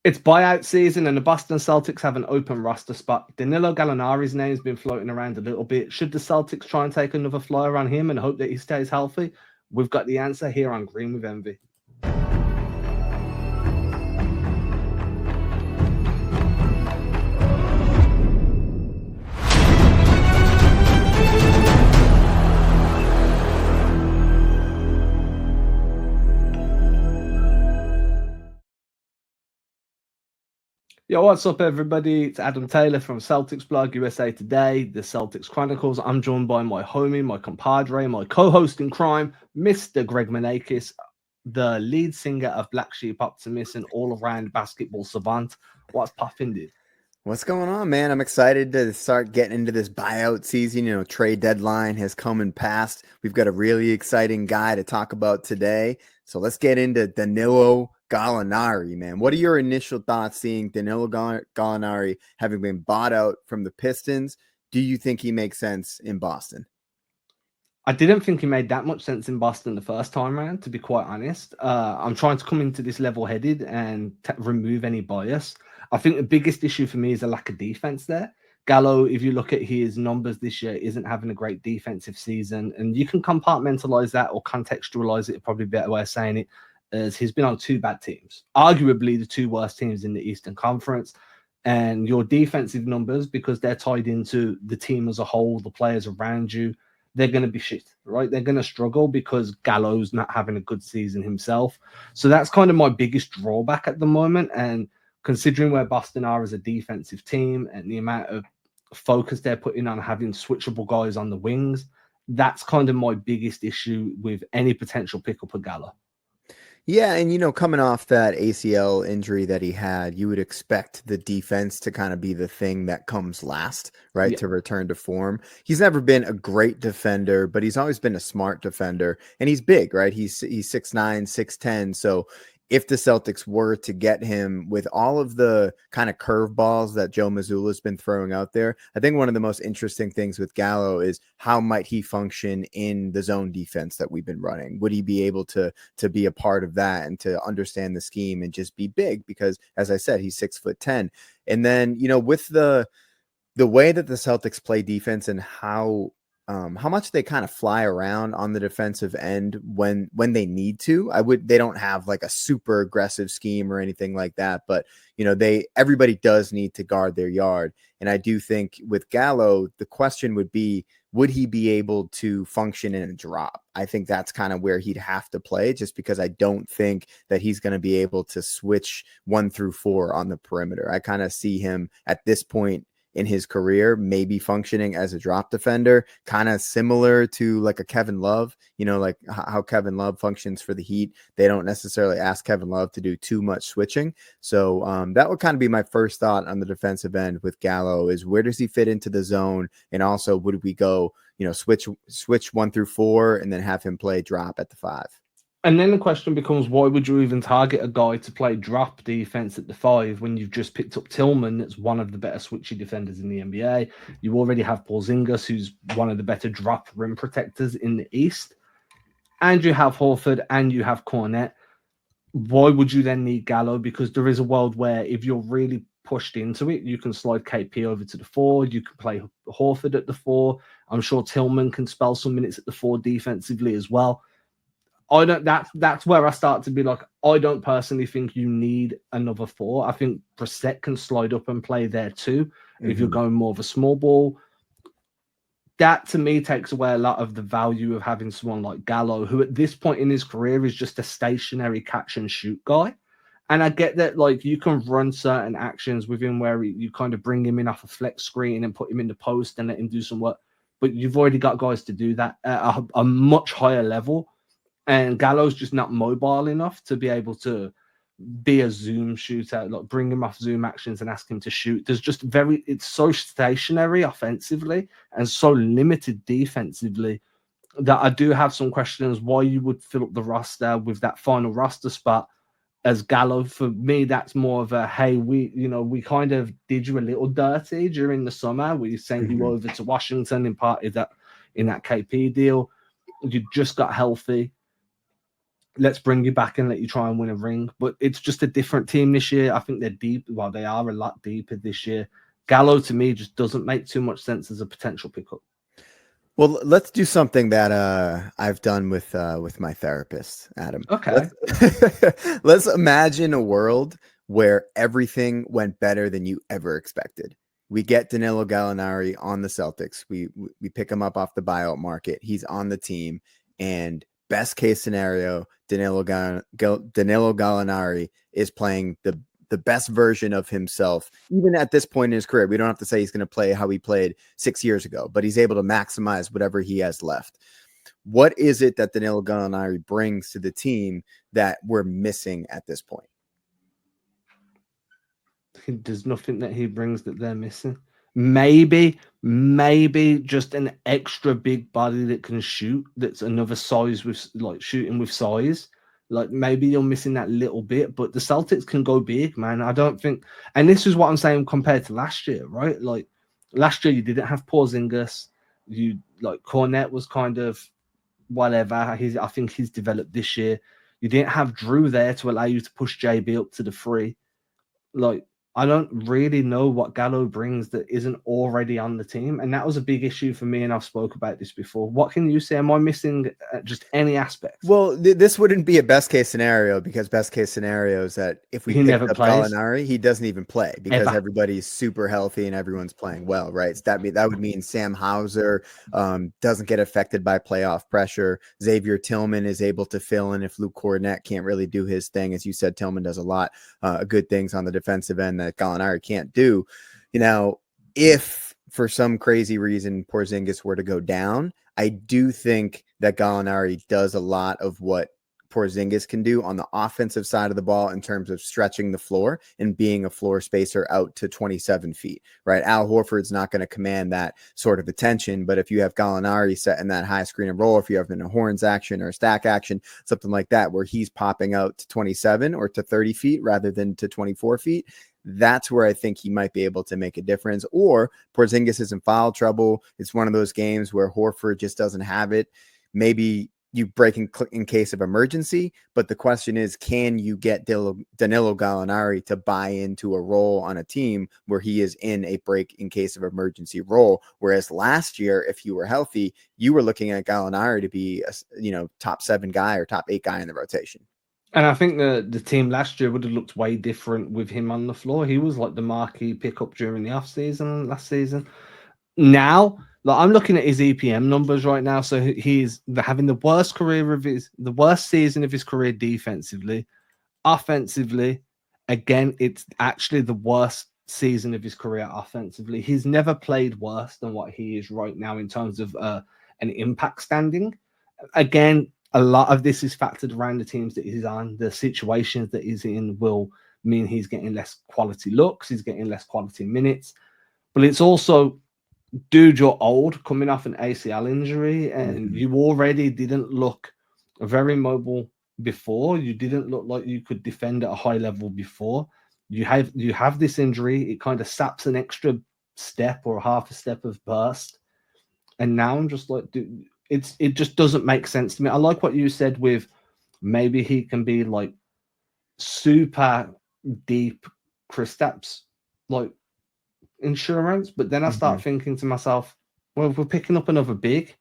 It's buyout season, and the Boston Celtics have an open roster spot. Danilo Gallinari's name's been floating around a little bit. Should the Celtics try and take another flyer on him and hope that he stays healthy? We've got the answer here on Green with Envy. Yo, what's up, everybody? It's Adam Taylor from Celtics Blog USA Today, the Celtics Chronicles. I'm joined by my homie, my compadre, my co-host in crime, Mr. Greg Manakis, the lead singer of Black Sheep Optimist and all-around basketball savant. What's poppin', dude? What's going on, man? I'm excited to start getting into this buyout season. Trade deadline has come and passed. We've got a really exciting guy to talk about today. So let's get into Danilo Gallinari, man. What are your initial thoughts seeing Danilo Gallinari having been bought out from the Pistons? Do you think he makes sense in Boston? I didn't think he made that much sense in Boston the first time around, to be quite honest. I'm trying to come into this level-headed and remove any bias. I think the biggest issue for me is a lack of defense there. Gallo, if you look at his numbers this year, isn't having a great defensive season, and you can compartmentalize that or contextualize it, probably a better way of saying it, as he's been on two bad teams, arguably the two worst teams in the Eastern Conference. And your defensive numbers, because they're tied into the team as a whole, the players around you, they're going to be shit, right? They're going to struggle because Gallo's not having a good season himself. So that's kind of my biggest drawback at the moment. And considering where Boston are as a defensive team and the amount of focus they're putting on having switchable guys on the wings, that's kind of my biggest issue with any potential pickup of Gallo. Yeah, and coming off that ACL injury that he had, you would expect the defense to kind of be the thing that comes last, right? Yeah. To return to form. He's never been a great defender, but he's always been a smart defender, and he's big, right? He's 6'9", 6'10", so if the Celtics were to get him with all of the kind of curveballs that Joe Mazzulla's been throwing out there, I think one of the most interesting things with Gallo is how might he function in the zone defense that we've been running? Would he be able to be a part of that and to understand the scheme and just be big? Because as I said, he's 6'10". And then, with the way that the Celtics play defense and how much they kind of fly around on the defensive end when they need to. They don't have like a super aggressive scheme or anything like that, but everybody does need to guard their yard. And I do think with Gallo, the question would be, would he be able to function in a drop? I think that's kind of where he'd have to play, just because I don't think that he's going to be able to switch 1 through 4 on the perimeter. I kind of see him at this point in his career, maybe functioning as a drop defender, kind of similar to like a Kevin Love, like how Kevin Love functions for the Heat. They don't necessarily ask Kevin Love to do too much switching. So that would kind of be my first thought on the defensive end with Gallo, is where does he fit into the zone? And also, would we go, switch 1 through 4 and then have him play drop at the 5? And then the question becomes, why would you even target a guy to play drop defense at the 5 when you've just picked up Tillman, that's one of the better switchy defenders in the NBA? You already have Porzingis, who's one of the better drop rim protectors in the East. And you have Horford and you have Cornette. Why would you then need Gallo? Because there is a world where if you're really pushed into it, you can slide KP over to the 4. You can play Horford at the 4. I'm sure Tillman can spell some minutes at the 4 defensively as well. That's where I start to be like, I don't personally think you need another 4. I think Brissett can slide up and play there too. If you're going more of a small ball. That to me takes away a lot of the value of having someone like Gallo, who at this point in his career is just a stationary catch and shoot guy. And I get that, like, you can run certain actions with him where you kind of bring him in off a flex screen and put him in the post and let him do some work. But you've already got guys to do that at a much higher level. And Gallo's just not mobile enough to be able to be a zoom shooter, like bring him off zoom actions and ask him to shoot. It's so stationary offensively and so limited defensively that I do have some questions why you would fill up the roster with that final roster spot as Gallo. For me, that's more of a, hey, we kind of did you a little dirty during the summer. We sent you over to Washington in part of that, in that KP deal. You just got healthy. let's bring you back and let you try and win a ring. But it's just a different team this year. I think they're deep. Well, they are a lot deeper this year. Gallo to me just doesn't make too much sense as a potential pickup. Well, let's do something that I've done with my therapist, Adam. Okay. Let's imagine a world where everything went better than you ever expected. We get Danilo Gallinari on the Celtics. We pick him up off the buyout market. He's on the team, and best case scenario, Danilo Gallinari is playing the best version of himself, even at this point in his career. We don't have to say he's going to play how he played 6 years ago, but he's able to maximize whatever he has left. What is it that Danilo Gallinari brings to the team that we're missing at this point? There's nothing that he brings that they're missing. Maybe just an extra big body that can shoot. That's another size with like shooting with size. Like maybe you're missing that little bit, but the Celtics can go big, man. I don't think, and this is what I'm saying compared to last year, right? Like last year you didn't have Porzingis. You like Cornet was kind of whatever. I think he's developed this year. You didn't have Drew there to allow you to push JB up to the free. Like I don't really know what Gallo brings that isn't already on the team, and that was a big issue for me. And I've spoke about this before. What can you say? Am I missing just any aspects? Well, this wouldn't be a best case scenario, because best case scenario is that if we He picked never up plays. Gallinari, he doesn't even play because Ever. everybody's super healthy and everyone's playing well, right? So that would mean Sam Hauser doesn't get affected by playoff pressure. Xavier Tillman is able to fill in if Luke Cornet can't really do his thing. As you said, Tillman does a lot of good things on the defensive end that Gallinari can't do. You know, if for some crazy reason Porzingis were to go down, I do think that Gallinari does a lot of what Porzingis can do on the offensive side of the ball in terms of stretching the floor and being a floor spacer out to 27 feet, right? Al Horford's not going to command that sort of attention, but if you have Gallinari set in that high screen and roll, if you have in a horns action or a stack action, something like that, where he's popping out to 27 or to 30 feet rather than to 24 feet, that's where I think he might be able to make a difference. Or Porzingis is in foul trouble. It's one of those games where Horford just doesn't have it. Maybe you break in case of emergency, but the question is, can you get Danilo Gallinari to buy into a role on a team where he is in a break in case of emergency role? Whereas last year, if you were healthy, you were looking at Gallinari to be a top 7 guy or top 8 guy in the rotation. And I think the team last year would have looked way different with him on the floor. He was like the marquee pickup during the offseason last season. Now, like I'm looking at his EPM numbers right now. So he's having the worst season of his career defensively. Offensively, again, it's actually the worst season of his career offensively. He's never played worse than what he is right now in terms of an impact standing. Again, a lot of this is factored around the teams that he's on. The situations that he's in will mean he's getting less quality looks, he's getting less quality minutes. But it's also, dude, you're old, coming off an ACL injury, and you already didn't look very mobile before. You didn't look like you could defend at a high level before. You have this injury. It kind of saps an extra step or half a step of burst. And now I'm just like, dude, it just doesn't make sense to me. I like what you said with maybe he can be like super deep Kristaps like insurance, but then I start thinking to myself, well, if we're picking up another big,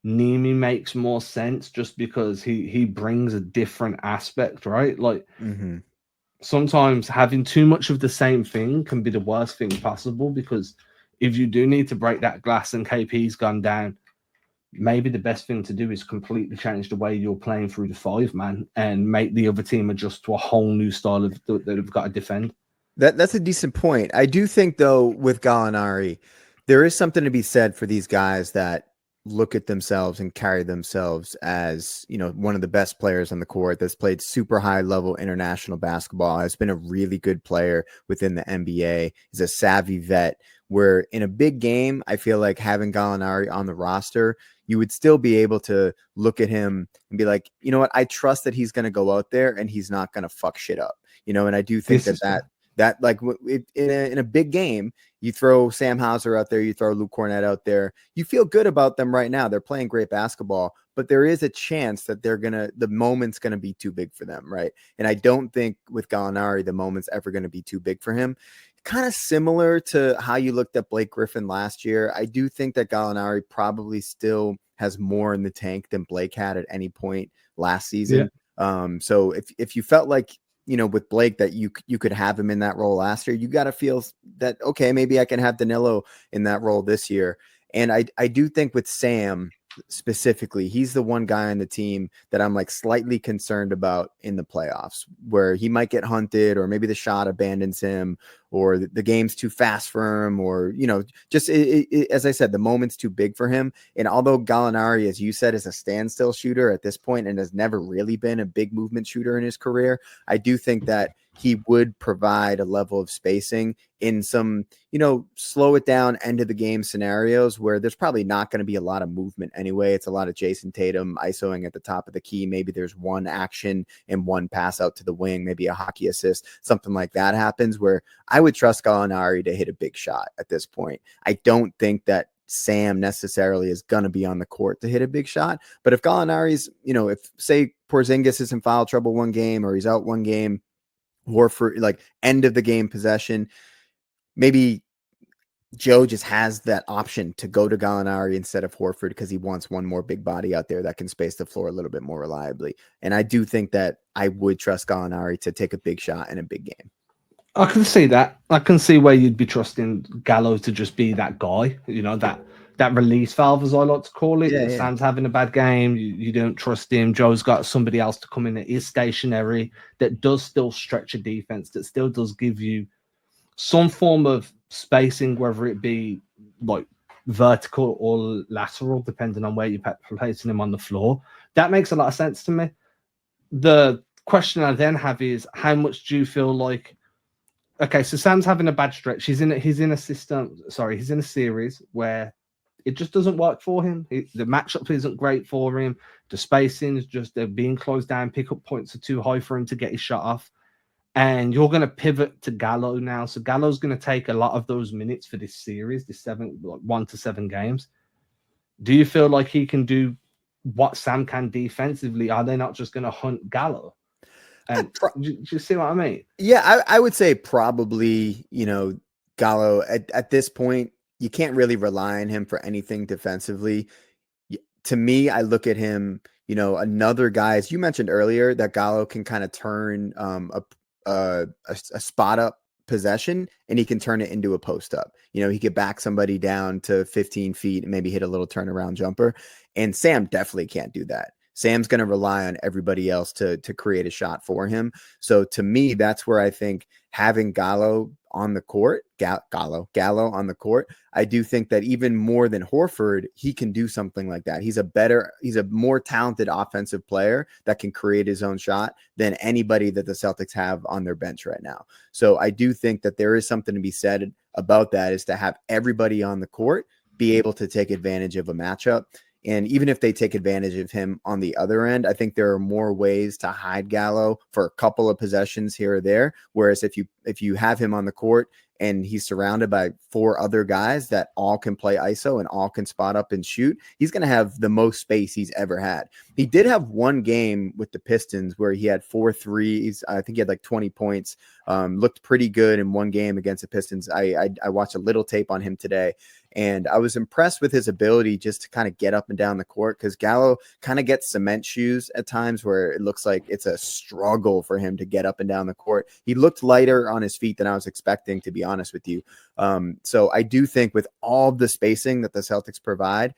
Nimi makes more sense just because he brings a different aspect, right? Like sometimes having too much of the same thing can be the worst thing possible, because if you do need to break that glass and KP's gone down, maybe the best thing to do is completely change the way you're playing through the 5-man and make the other team adjust to a whole new style of that they've got to defend. That's a decent point. I do think, though, with Gallinari, there is something to be said for these guys that look at themselves and carry themselves as, one of the best players on the court, that's played super high level international basketball, has been a really good player within the NBA, is a savvy vet, where in a big game, I feel like having Gallinari on the roster, you would still be able to look at him and be like, you know what, I trust that he's going to go out there and he's not going to fuck shit up, and I do think that That like in a big game, you throw Sam Hauser out there, you throw Luke Cornett out there, you feel good about them right now. They're playing great basketball, but there is a chance that the moment's gonna be too big for them, right? And I don't think with Gallinari the moment's ever gonna be too big for him. Kind of similar to how you looked at Blake Griffin last year. I do think that Gallinari probably still has more in the tank than Blake had at any point last season. So if you felt like, with Blake that you could have him in that role last year, you got to feel that, okay, maybe I can have Danilo in that role this year. And I do think with Sam specifically, he's the one guy on the team that I'm like slightly concerned about in the playoffs, where he might get hunted, or maybe the shot abandons him, or the game's too fast for him, or just as I said, the moment's too big for him. And although Gallinari, as you said, is a standstill shooter at this point and has never really been a big movement shooter in his career, I do think that he would provide a level of spacing in some, slow it down end of the game scenarios where there's probably not going to be a lot of movement anyway. It's a lot of Jason Tatum isoing at the top of the key. Maybe there's one action and one pass out to the wing, maybe a hockey assist, something like that happens, where I would trust Gallinari to hit a big shot at this point. I don't think that Sam necessarily is going to be on the court to hit a big shot. But if Gallinari's, if say Porzingis is in foul trouble one game, or he's out one game, Horford, like end of the game possession, maybe Joe just has that option to go to Gallinari instead of Horford because he wants one more big body out there that can space the floor a little bit more reliably. And I do think that I would trust Gallinari to take a big shot in a big game. I can see that. I can see where you'd be trusting Gallo to just be that guy, that release valve, as I like to call it. Yeah. Sam's having a bad game. You don't trust him. Joe's got somebody else to come in that is stationary, that does still stretch a defense, that still does give you some form of spacing, whether it be like vertical or lateral, depending on where you're placing him on the floor. That makes a lot of sense to me. The question I then have is, how much do you feel like, okay, so Sam's having a bad stretch. He's in a series where it just doesn't work for him. The matchup isn't great for him. The spacing is just, they're being closed down. Pickup points are too high for him to get his shot off. And you're going to pivot to Gallo now. So Gallo's going to take a lot of those minutes for this series, this 1 to 7 games. Do you feel like he can do what Sam can defensively? Are they not just going to hunt Gallo? And do you see what I mean? Yeah, I would say probably, Gallo at this point, you can't really rely on him for anything defensively. To me, I look at him, another guy, as you mentioned earlier, that Gallo can kind of turn a spot up possession and he can turn it into a post up. He could back somebody down to 15 feet and maybe hit a little turnaround jumper. And Sam definitely can't do that. Sam's going to rely on everybody else to create a shot for him. So to me, that's where I think having Gallo on the court, Gallo on the court, I do think that even more than Horford, he can do something like that. He's a more talented offensive player that can create his own shot than anybody that the Celtics have on their bench right now. So I do think that there is something to be said about that, is to have everybody on the court be able to take advantage of a matchup. And even if they take advantage of him on the other end, I think there are more ways to hide Gallo for a couple of possessions here or there. Whereas if you have him on the court and he's surrounded by 4 other guys that all can play ISO and all can spot up and shoot, he's going to have the most space he's ever had. He did have one game with the Pistons where he had 4 threes. I think he had like 20 points, looked pretty good in one game against the Pistons. I watched a little tape on him today, and I was impressed with his ability just to kind of get up and down the court, because Gallo kind of gets cement shoes at times where it looks like it's a struggle for him to get up and down the court. He looked lighter on his feet than I was expecting, to be honest with you. So I do think with all the spacing that the Celtics provide,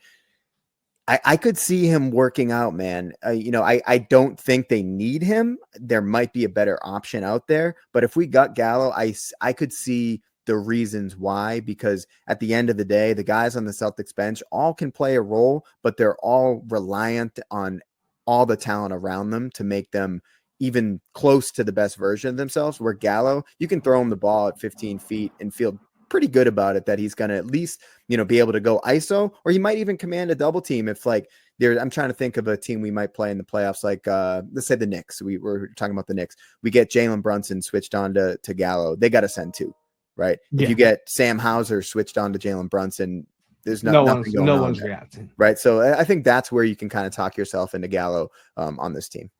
I could see him working out, man. I don't think they need him. There might be a better option out there, but if we got Gallo, I could see the reasons why, because at the end of the day, the guys on the Celtics bench all can play a role, but they're all reliant on all the talent around them to make them even close to the best version of themselves. Where Gallo, you can throw him the ball at 15 feet and feel pretty good about it that he's going to at least, be able to go ISO, or he might even command a double team if like I'm trying to think of a team we might play in the playoffs, like let's say the Knicks. We're talking about the Knicks. We get Jalen Brunson switched on to Gallo. They got to send two, right? If you get Sam Hauser switched on to Jalen Brunson, there's nothing going on. No one's reacting. Right. So I think that's where you can kind of talk yourself into Gallo on this team.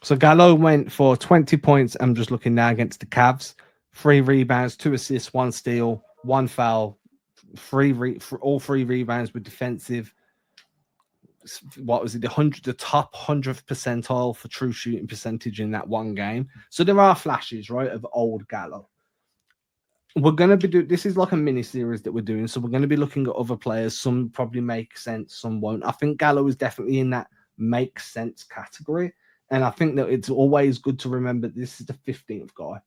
So Gallo went for 20 points. I'm just looking now against the Cavs. 3 rebounds, 2 assists, 1 steal, 1 foul, all 3 rebounds with defensive. What was it? The top 100th percentile for true shooting percentage in that one game. So there are flashes, right, of old Gallo. We're going to be doing, this is like a mini series that we're doing. So we're going to be looking at other players. Some probably make sense, some won't. I think Gallo is definitely in that makes sense category. And I think that it's always good to remember this is the 15th guy.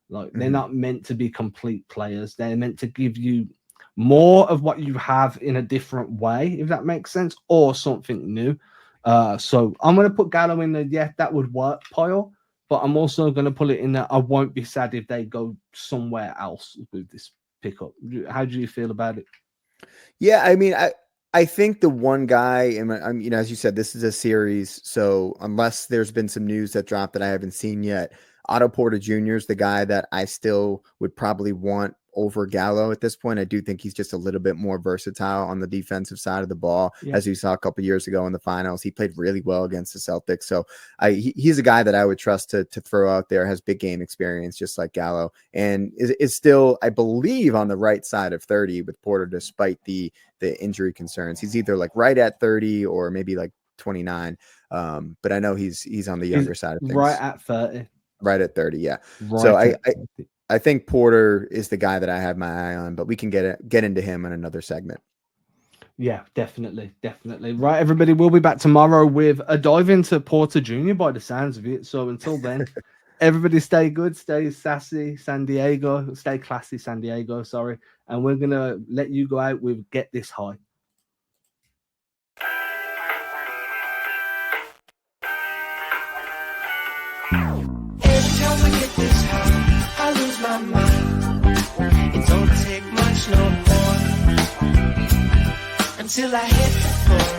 Like, they're not meant to be complete players. They're meant to give you more of what you have in a different way, if that makes sense, or something new. So I'm going to put Gallo in the, yeah, that would work pile. But I'm also going to put it in that I won't be sad if they go somewhere else with this pickup. How do you feel about it? Yeah, I mean, I think the one guy, and you know, as you said, this is a series, so unless there's been some news that dropped that I haven't seen yet, Otto Porter Jr. is the guy that I still would probably want over Gallo at this point. I do think he's just a little bit more versatile on the defensive side of the ball, as we saw a couple years ago in the finals. He played really well against the Celtics, so he's a guy that I would trust to throw out there. Has big game experience, just like Gallo, and is still, I believe, on the right side of 30 with Porter, despite the injury concerns. He's either like right at 30 or maybe like 29, but I know he's on the younger side of things. Right at 30. Right at 30, yeah. Right, so I think Porter is the guy that I have my eye on, but we can get into him in another segment. Yeah, definitely. Right, everybody, we'll be back tomorrow with a dive into Porter Jr. by the sounds of it. So until then, everybody stay good, stay sassy, San Diego, stay classy, San Diego, sorry. And we're going to let you go out with Get This High. I lose my mind. It don't take much no more until I hit the floor.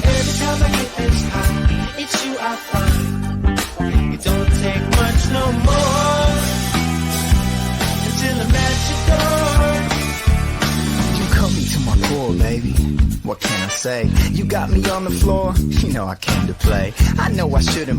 Every time I get this high, it's you I find. It don't take much no more until I'm at your door. You cut me to my core, baby. What can I say? You got me on the floor. You know I came to play. I know I shouldn't.